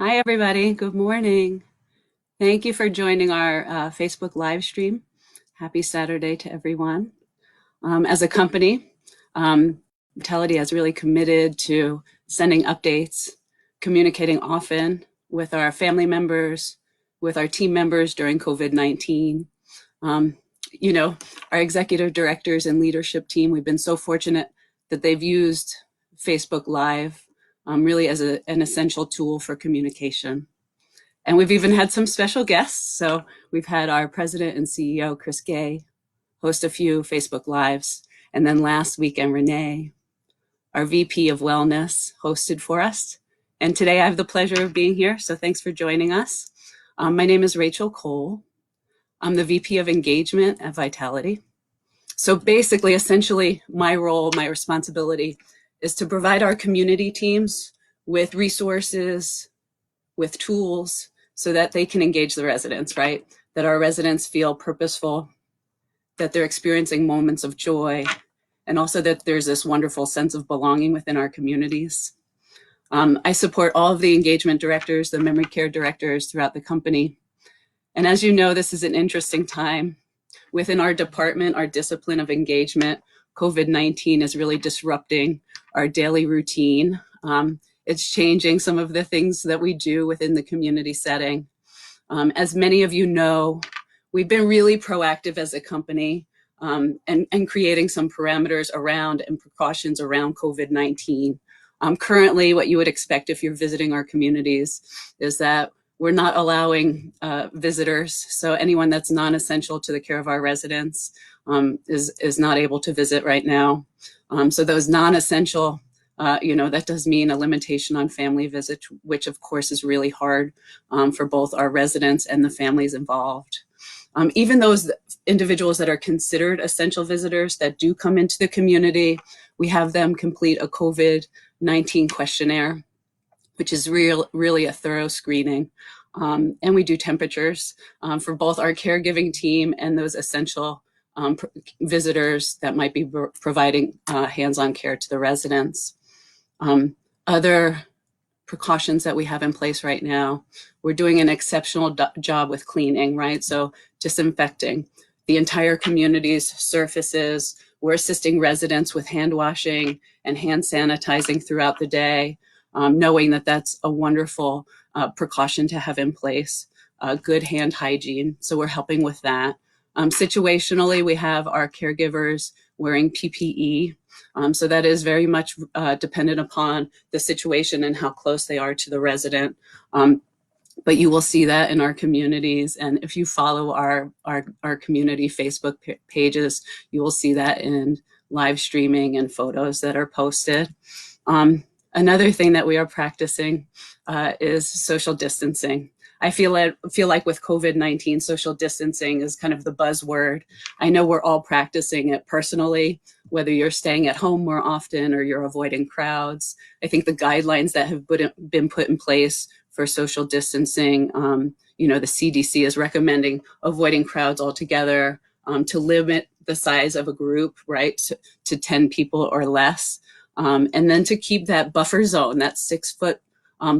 Hi, everybody. Good morning. Thank you for joining our Facebook live stream. Happy Saturday to everyone. As a company, Vitality has really committed to sending updates, communicating often with our family members, with our team members during COVID-19. Um, you know, our executive directors and leadership team, we've been so fortunate that they've used Facebook Live really as an essential tool for communication. And we've even had some special guests. So we've had our president and CEO, Chris Gay, host a few Facebook Lives. And then last weekend, Renee, our VP of Wellness, hosted for us. And today I have the pleasure of being here. So thanks for joining us. My name is Rachel Cole. I'm the VP of Engagement at Vitality. So basically, essentially, my role, my responsibility is to provide our community teams with resources, with tools so that they can engage the residents, right? That our residents feel purposeful, that they're experiencing moments of joy, and also that there's this wonderful sense of belonging within our communities. I support all of the engagement directors, the memory care directors throughout the company. And as you know, this is an interesting time. Within our department, our discipline of engagement, COVID-19 is really disrupting our daily routine. It's changing some of the things that we do within the community setting. As many of you know, we've been really proactive as a company and creating some parameters around and precautions around COVID-19. Currently, what you would expect if you're visiting our communities is that we're not allowing visitors. So anyone that's non-essential to the care of our residents is not able to visit right now. So those non-essential, that does mean a limitation on family visits, which of course is really hard for both our residents and the families involved. Even those individuals that are considered essential visitors that do come into the community, we have them complete a COVID-19 questionnaire, which is really a thorough screening. And we do temperatures for both our caregiving team and those essential visitors that might be providing hands-on care to the residents. Other precautions that we have in place right now, we're doing an exceptional job with cleaning, right? So disinfecting the entire community's surfaces. We're assisting residents with hand washing and hand sanitizing throughout the day, knowing that that's a wonderful precaution to have in place, good hand hygiene. So we're helping with that. Situationally, we have our caregivers wearing PPE. So that is very much dependent upon the situation and how close they are to the resident. But you will see that in our communities. And if you follow our community Facebook pages, you will see that in live streaming and photos that are posted. Another thing that we are practicing is social distancing. I feel like with COVID-19, social distancing is kind of the buzzword. I know we're all practicing it personally, whether you're staying at home more often or you're avoiding crowds. I think the guidelines that have been put in place for social distancing, the CDC is recommending avoiding crowds altogether, to limit the size of a group, right, to 10 people or less. And then to keep that buffer zone, that 6-foot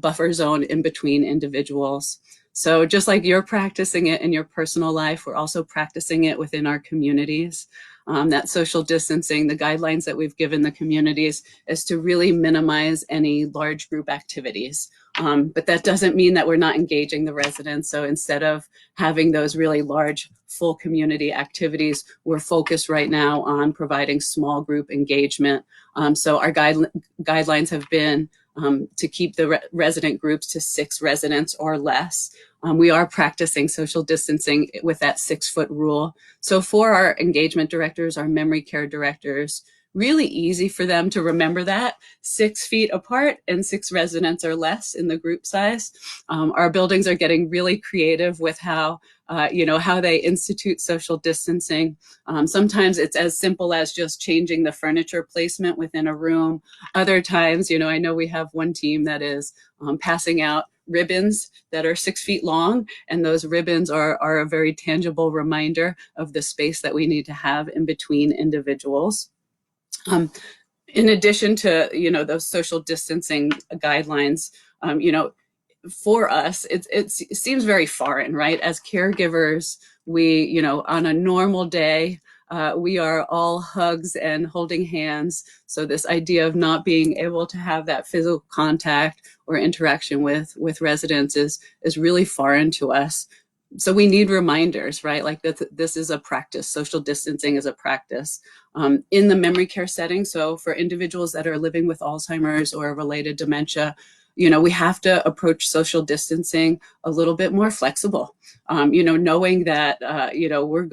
buffer zone in between individuals. So just like you're practicing it in your personal life, we're also practicing it within our communities. That social distancing, the guidelines that we've given the communities is to really minimize any large group activities. But that doesn't mean that we're not engaging the residents. So instead of having those really large full community activities, we're focused right now on providing small group engagement. So our guidelines have been to keep the resident groups to 6 residents or less. We are practicing social distancing with that 6-foot rule. So for our engagement directors, our memory care directors, really easy for them to remember that 6 feet apart and 6 residents or less in the group size. Our buildings are getting really creative with how they institute social distancing. Sometimes it's as simple as just changing the furniture placement within a room. Other times, I know we have one team that is passing out ribbons that are 6 feet long, and those ribbons are a very tangible reminder of the space that we need to have in between individuals. In addition to, those social distancing guidelines, for us, it seems very foreign, right? As caregivers, we, on a normal day, we are all hugs and holding hands. So this idea of not being able to have that physical contact or interaction with residents is really foreign to us. So we need reminders, right? Like that this is a practice. Social distancing is a practice in the memory care setting. So for individuals that are living with Alzheimer's or related dementia, we have to approach social distancing a little bit more flexible. Knowing that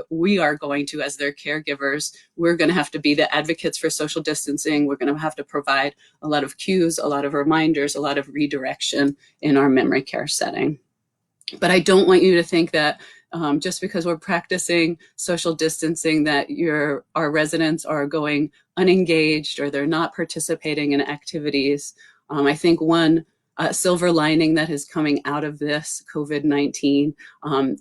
we are going to, as their caregivers, we're going to have to be the advocates for social distancing. We're going to have to provide a lot of cues, a lot of reminders, a lot of redirection in our memory care setting. But I don't want you to think that just because we're practicing social distancing that our residents are going unengaged or they're not participating in activities. I think one silver lining that is coming out of this COVID-19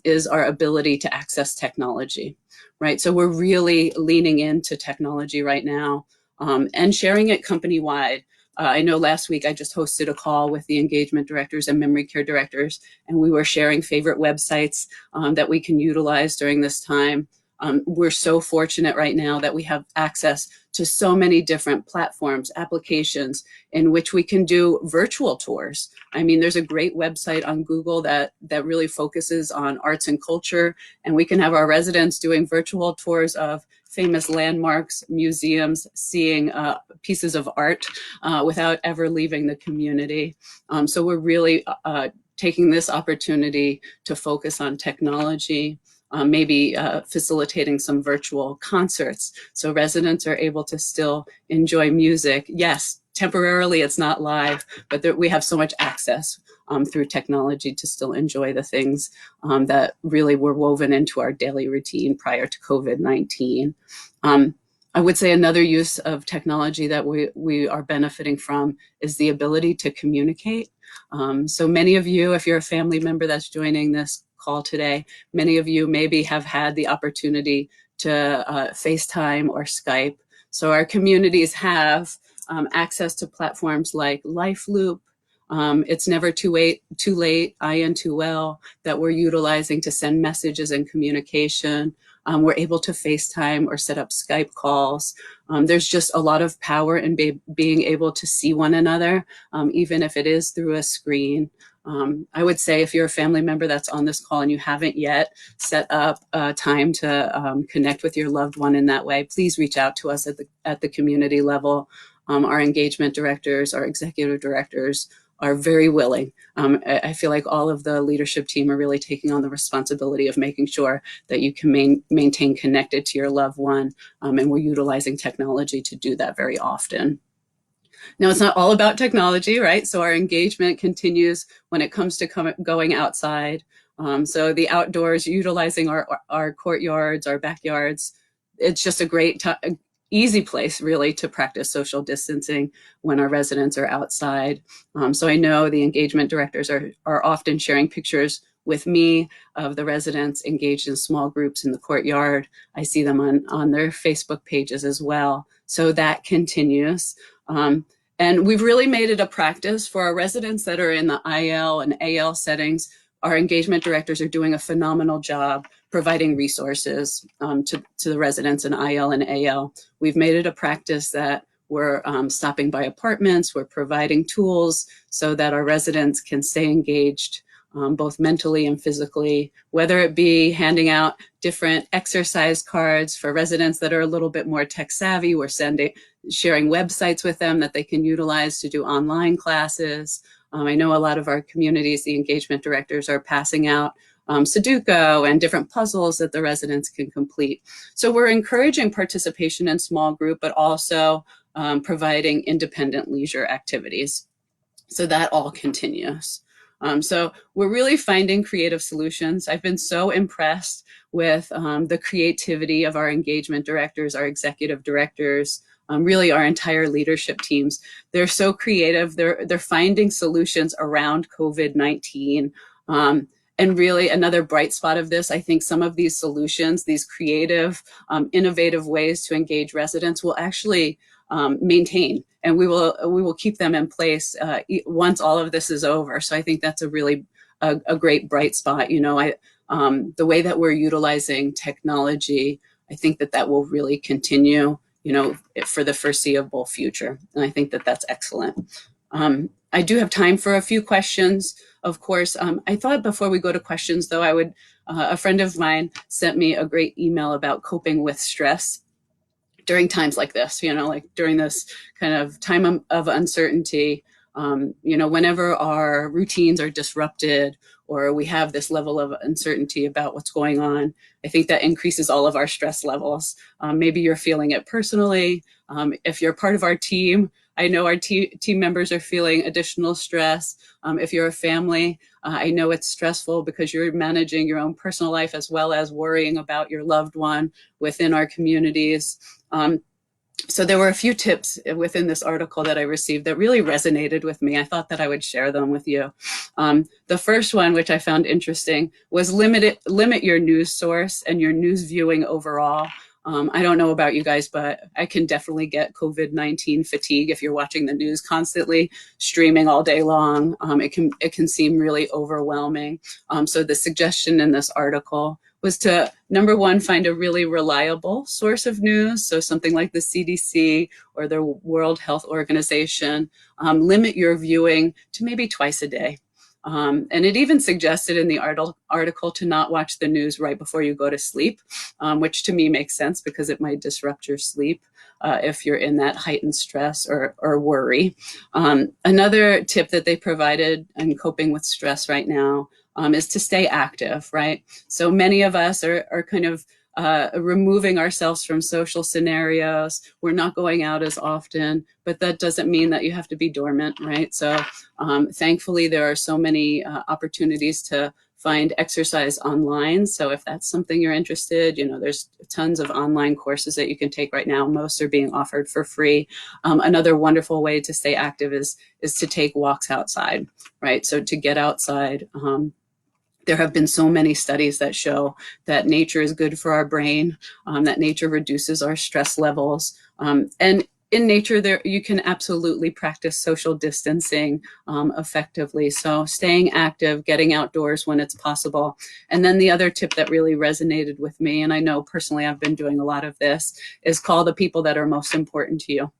is our ability to access technology, right? So we're really leaning into technology right now and sharing it company-wide. I know last week I just hosted a call with the engagement directors and memory care directors, and we were sharing favorite websites that we can utilize during this time. We're so fortunate right now that we have access to so many different platforms, applications in which we can do virtual tours. I mean, there's a great website on Google that really focuses on arts and culture, and we can have our residents doing virtual tours of famous landmarks, museums, seeing pieces of art without ever leaving the community. So we're really taking this opportunity to focus on technology, maybe facilitating some virtual concerts so residents are able to still enjoy music. Yes, temporarily it's not live, but we have so much access through technology to still enjoy the things that really were woven into our daily routine prior to COVID-19. I would say another use of technology that we are benefiting from is the ability to communicate. So many of you, if you're a family member that's joining this call today, many of you maybe have had the opportunity to FaceTime or Skype. So our communities have access to platforms like LifeLoop. It's never too late, IN2L, that we're utilizing to send messages and communication. We're able to FaceTime or set up Skype calls. There's just a lot of power in being able to see one another, even if it is through a screen. I would say if you're a family member that's on this call and you haven't yet set up time to connect with your loved one in that way, please reach out to us at the community level. Our engagement directors, our executive directors are very willing. I feel like all of the leadership team are really taking on the responsibility of making sure that you can maintain connected to your loved one, and we're utilizing technology to do that very often. Now, it's not all about technology, right? So our engagement continues when it comes to going outside. So the outdoors, utilizing our courtyards, our backyards, it's just a great easy place really to practice social distancing when our residents are outside. So I know the engagement directors are often sharing pictures with me of the residents engaged in small groups in the courtyard. I see them on their Facebook pages as well. So that continues. And we've really made it a practice for our residents that are in the IL and AL settings. Our engagement directors are doing a phenomenal job providing resources to the residents in IL and AL. We've made it a practice that we're stopping by apartments, we're providing tools so that our residents can stay engaged both mentally and physically, whether it be handing out different exercise cards for residents that are a little bit more tech savvy. We're sharing websites with them that they can utilize to do online classes. I know a lot of our communities, the engagement directors are passing out Sudoku and different puzzles that the residents can complete. So we're encouraging participation in small group, but also providing independent leisure activities. So that all continues. So we're really finding creative solutions. I've been so impressed with the creativity of our engagement directors, our executive directors, really our entire leadership teams. They're so creative. They're finding solutions around COVID-19. And really another bright spot of this, I think some of these solutions, these creative, innovative ways to engage residents will actually maintain, and we will keep them in place once all of this is over. So I think that's a really a great bright spot. The way that we're utilizing technology, I think that will really continue, for the foreseeable future. And I think that that's excellent. I do have time for a few questions, of course. I thought before we go to questions, though, a friend of mine sent me a great email about coping with stress during times like this, like during this kind of time of uncertainty. Whenever our routines are disrupted or we have this level of uncertainty about what's going on, I think that increases all of our stress levels. Maybe you're feeling it personally. If you're part of our team, I know our team members are feeling additional stress. If you're a family, I know it's stressful because you're managing your own personal life as well as worrying about your loved one within our communities. So there were a few tips within this article that I received that really resonated with me. I thought that I would share them with you. The first one, which I found interesting, was limit your news source and your news viewing overall. I don't know about you guys, but I can definitely get COVID-19 fatigue if you're watching the news constantly, streaming all day long. It can seem really overwhelming. So the suggestion in this article was to, number one, find a really reliable source of news. So something like the CDC or the World Health Organization. Limit your viewing to maybe twice a day. And it even suggested in the article to not watch the news right before you go to sleep, which to me makes sense because it might disrupt your sleep if you're in that heightened stress or worry. Another tip that they provided in coping with stress right now is to stay active, right? So many of us are kind of removing ourselves from social scenarios. We're not going out as often, but that doesn't mean that you have to be dormant, right? So thankfully, there are so many opportunities to find exercise online. So if that's something you're interested, there's tons of online courses that you can take right now. Most are being offered for free. Another wonderful way to stay active is to take walks outside, right? So to get outside. There have been so many studies that show that nature is good for our brain, that nature reduces our stress levels. And in nature, you can absolutely practice social distancing effectively. So staying active, getting outdoors when it's possible. And then the other tip that really resonated with me, and I know personally I've been doing a lot of this, is call the people that are most important to you.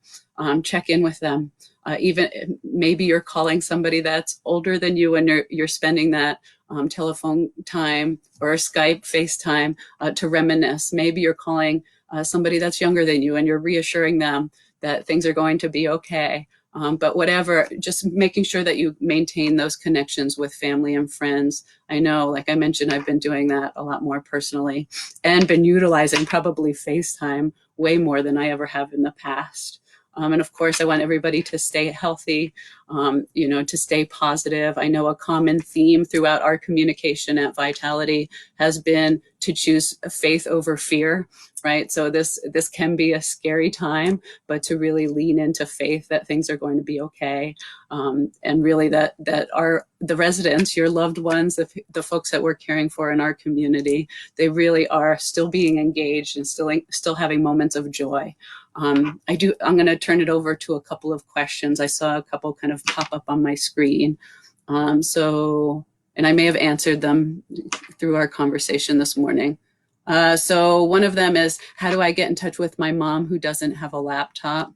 Check in with them. Even maybe you're calling somebody that's older than you and you're spending that telephone time or Skype, FaceTime to reminisce. Maybe you're calling somebody that's younger than you and you're reassuring them that things are going to be okay. But whatever, just making sure that you maintain those connections with family and friends. I know, like I mentioned, I've been doing that a lot more personally and been utilizing probably FaceTime way more than I ever have in the past. And of course, I want everybody to stay healthy, to stay positive. I know a common theme throughout our communication at Vitality has been to choose faith over fear, right? So this can be a scary time, but to really lean into faith that things are going to be okay. And really that the residents, your loved ones, the folks that we're caring for in our community, they really are still being engaged and still having moments of joy. I'm going to turn it over to a couple of questions. I saw a couple kind of pop up on my screen. And I may have answered them through our conversation this morning. So one of them is, how do I get in touch with my mom who doesn't have a laptop?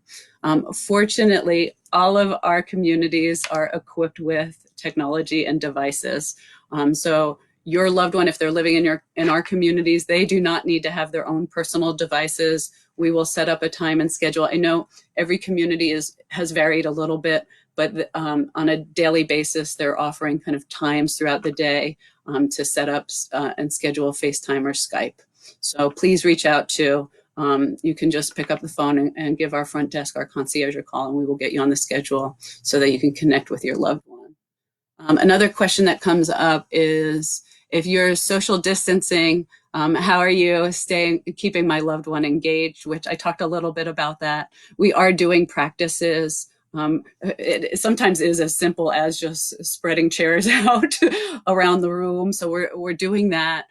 Fortunately, all of our communities are equipped with technology and devices. So your loved one, if they're living in our communities, they do not need to have their own personal devices. We will set up a time and schedule. I know every community has varied a little bit, but on a daily basis, they're offering kind of times throughout the day to set up and schedule FaceTime or Skype. So please reach out to, you can just pick up the phone and give our front desk, our concierge, a call, and we will get you on the schedule so that you can connect with your loved one. Another question that comes up is, if you're social distancing, how are you keeping my loved one engaged, which I talked a little bit about that. We are doing practices It sometimes is as simple as just spreading chairs out around the room. So we're doing that.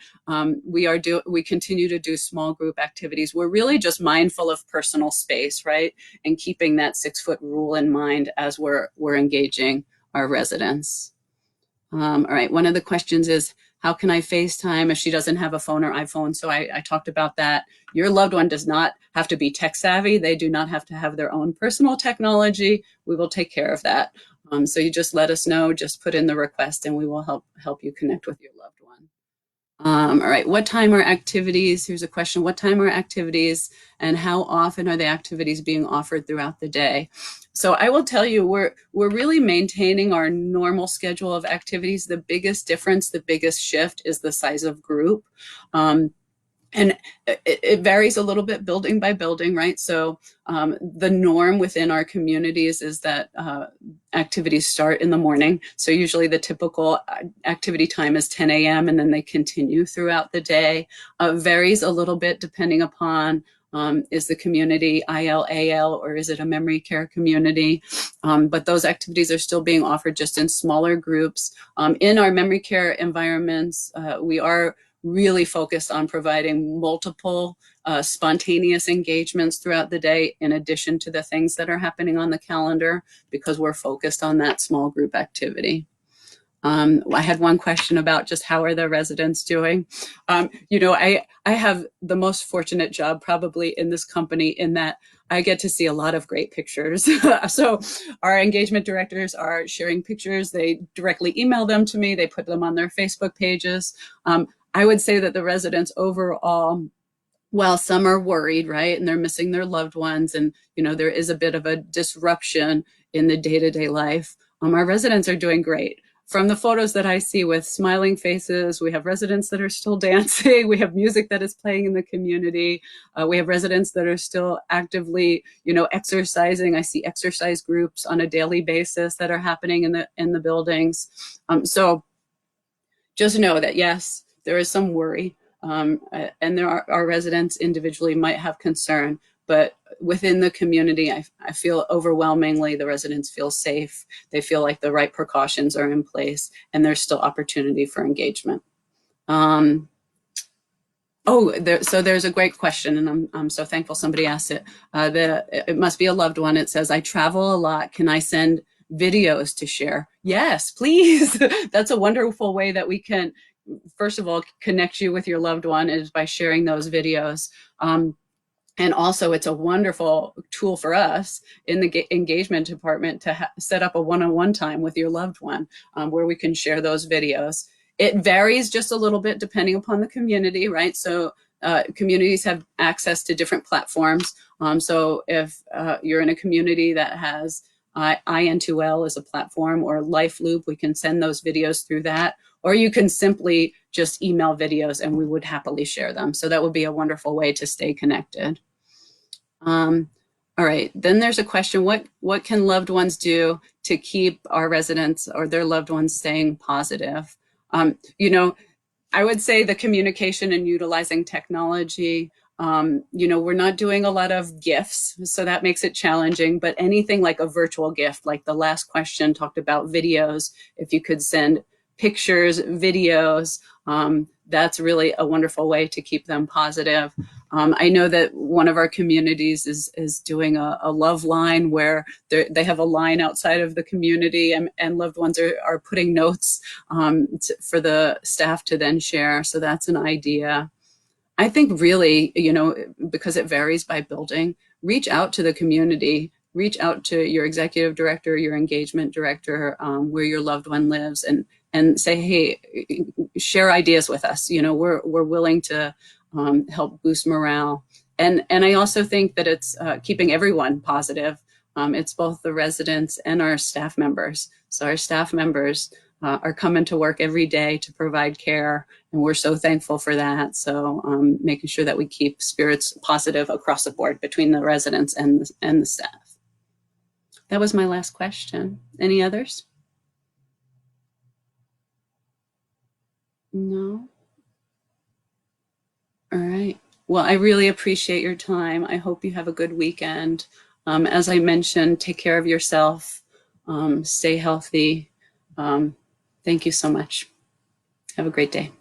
We continue to do small group activities. We're really just mindful of personal space, right? And keeping that 6 foot rule in mind as we're engaging our residents. All right, one of the questions is, how can I FaceTime if she doesn't have a phone or iPhone? So I talked about that. Your loved one does not have to be tech savvy. They do not have to have their own personal technology. We will take care of that. So you just let us know, just put in the request and we will help you connect with your loved one. All right, what time are activities? Here's a question. What time are activities and how often are the activities being offered throughout the day? So I will tell you, we're really maintaining our normal schedule of activities. The biggest difference, the biggest shift is the size of group. And it varies a little bit building by building, right? So the norm within our communities is that activities start in the morning. So usually the typical activity time is 10 a.m. and then they continue throughout the day. Varies a little bit depending upon is the community IL/AL or is it a memory care community? But those activities are still being offered just in smaller groups. In our memory care environments, we are really focused on providing multiple spontaneous engagements throughout the day in addition to the things that are happening on the calendar because we're focused on that small group activity. I had one question about just how are the residents doing. I have the most fortunate job probably in this company in that I get to see a lot of great pictures. So our engagement directors are sharing pictures. They directly email them to me. They put them on their Facebook pages. I would say that the residents overall, while some are worried, right, and they're missing their loved ones, and there is a bit of a disruption in the day-to-day life, our residents are doing great. From the photos that I see with smiling faces, we have residents that are still dancing. We have music that is playing in the community. We have residents that are still actively, exercising. I see exercise groups on a daily basis that are happening in the buildings. So just know that yes, there is some worry, and there are our residents individually might have concern, but within the community, I feel overwhelmingly the residents feel safe. They feel like the right precautions are in place, and there's still opportunity for engagement. So there's a great question, and I'm so thankful somebody asked it. It must be a loved one. It says, I travel a lot. Can I send videos to share? Yes, please. That's a wonderful way that we can, first of all, connect you with your loved one is by sharing those videos. And also, it's a wonderful tool for us in the engagement department to set up a one-on-one time with your loved one where we can share those videos. It varies just a little bit depending upon the community, right? So communities have access to different platforms. So if you're in a community that has IN2L as a platform or LifeLoop, we can send those videos through that. Or you can simply just email videos and we would happily share them. So that would be a wonderful way to stay connected. All right, then there's a question, what can loved ones do to keep our residents or their loved ones staying positive? I would say the communication and utilizing technology, we're not doing a lot of gifts, so that makes it challenging, but anything like a virtual gift, like the last question talked about videos, if you could send pictures, videos, that's really a wonderful way to keep them positive. I know that one of our communities is doing a love line where they have a line outside of the community and loved ones are putting notes for the staff to then share. So that's an idea. I think really, because it varies by building, reach out to the community, reach out to your executive director, your engagement director, where your loved one lives, and say, hey, share ideas with us. We're willing to help boost morale. And I also think that it's keeping everyone positive. It's both the residents and our staff members. So our staff members are coming to work every day to provide care, and we're so thankful for that. So making sure that we keep spirits positive across the board between the residents and the staff. That was my last question. Any others? No? All right. Well, I really appreciate your time. I hope you have a good weekend. As I mentioned, take care of yourself, stay healthy. Thank you so much. Have a great day.